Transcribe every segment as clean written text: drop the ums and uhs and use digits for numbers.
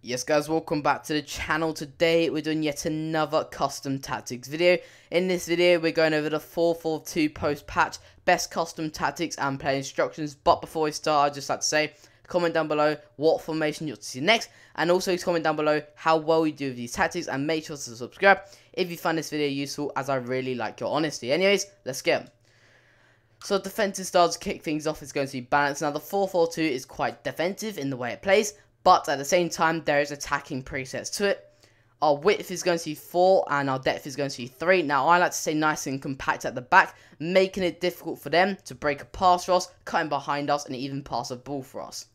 Yes guys, welcome back to the channel. Today we're doing yet another custom tactics video. In this video we're going over the 4.4.2 post patch best custom tactics and play instructions. But before we start, I'd just like to say, comment down below what formation you want to see next, and also comment down below how well you do with these tactics, and make sure to subscribe if you find this video useful, as I really like your honesty. Anyways, let's get 'em. So defensive style to kick things off is going to be balanced. Now the 4.4.2 is quite defensive in the way it plays, but at the same time there is attacking presets to it. Our width is going to be 4 and our depth is going to be 3. Now I like to stay nice and compact at the back, making it difficult for them to break a pass for us, cutting behind us, and even pass a ball for us.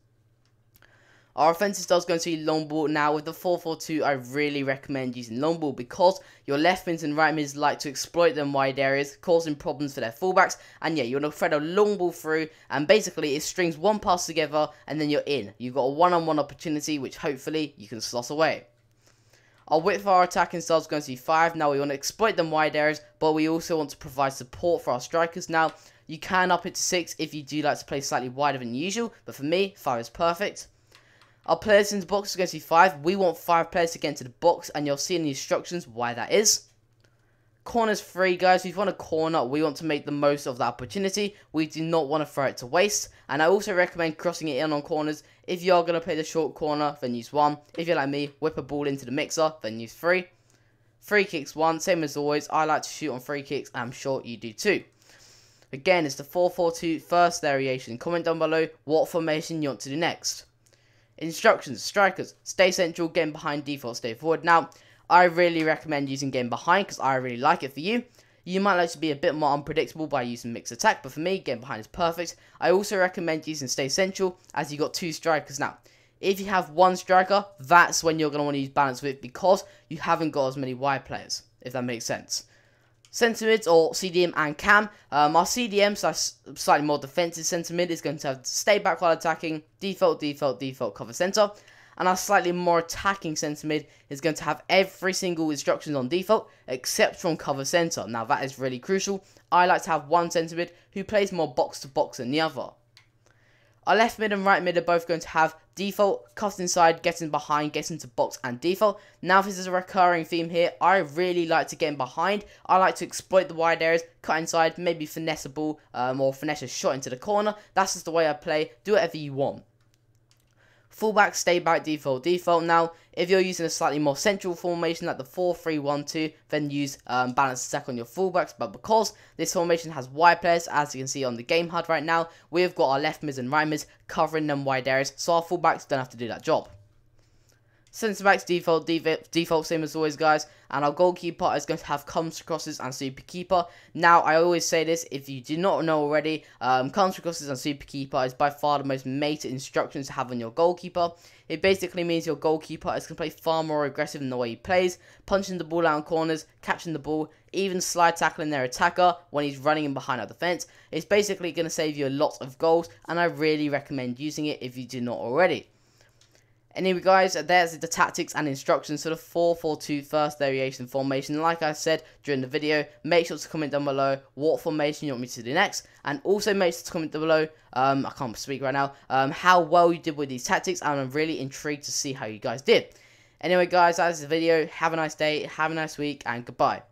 Our offensive style is going to be long ball. Now with the 4.4.2 I really recommend using long ball, because your left mids and right mids like to exploit them wide areas, causing problems for their fullbacks. And yeah, you want to thread a long ball through, and basically it strings one pass together and then you're in. You've got a one-on-one opportunity which hopefully you can slot away. Our width for our attacking style is going to be 5. Now we want to exploit them wide areas, but we also want to provide support for our strikers. Now you can up it to 6 if you do like to play slightly wider than usual, but for me 5 is perfect. Our players in the box is going to be 5. We want 5 players to get into the box, and you'll see in the instructions why that is. Corners 3, guys. If you want a corner, we want to make the most of that opportunity. We do not want to throw it to waste. And I also recommend crossing it in on corners. If you are going to play the short corner, then use 1. If you're like me, whip a ball into the mixer, then use 3. Free kicks 1, same as always. I like to shoot on free kicks, and I'm sure you do too. Again, it's the 4.4.2 first variation. Comment down below what formation you want to do next. Instructions: strikers, stay central, game behind, default, stay forward. Now, I really recommend using game behind because I really like it for you. You might like to be a bit more unpredictable by using mixed attack, but for me, game behind is perfect. I also recommend using stay central, as you got 2 strikers. Now, if you have 1 striker, that's when you're going to want to use balance width, because you haven't got as many wide players, if that makes sense. Centre mids, or CDM and cam. Our CDM, so slightly more defensive centre mid, is going to have stay back while attacking, default, cover centre. And our slightly more attacking centre mid is going to have every single instruction on default, except from cover centre. Now that is really crucial. I like to have one centre mid who plays more box to box than the other. Our left mid and right mid are both going to have default, cuffed inside, getting behind, getting to box, and default. Now this is a recurring theme here. I really like to get in behind. I like to exploit the wide areas, cut inside, maybe finesse a ball, or finesse a shot into the corner. That's just the way I play. Do whatever you want. Fullback, stay back, default. Now, if you're using a slightly more central formation like the 4-3-1-2, then use balanced attack on your fullbacks. But because this formation has wide players, as you can see on the game HUD right now, we've got our left mids and right mids covering them wide areas, so our fullbacks don't have to do that job. Centre backs, default, same as always, guys. And our goalkeeper is going to have comes, crosses, and super keeper. Now, I always say this, if you do not know already, comes, crosses, and super keeper is by far the most meta instructions to have on your goalkeeper. It basically means your goalkeeper is going to play far more aggressive in the way he plays, punching the ball out in corners, catching the ball, even slide tackling their attacker when he's running in behind our defense. It's basically going to save you a lot of goals, and I really recommend using it if you do not already. Anyway guys, there's the tactics and instructions to the 4.4.2 first variation formation. Like I said during the video, make sure to comment down below what formation you want me to do next. And also make sure to comment down below, I can't speak right now, how well you did with these tactics. And I'm really intrigued to see how you guys did. Anyway guys, that's the video. Have a nice day, have a nice week, and goodbye.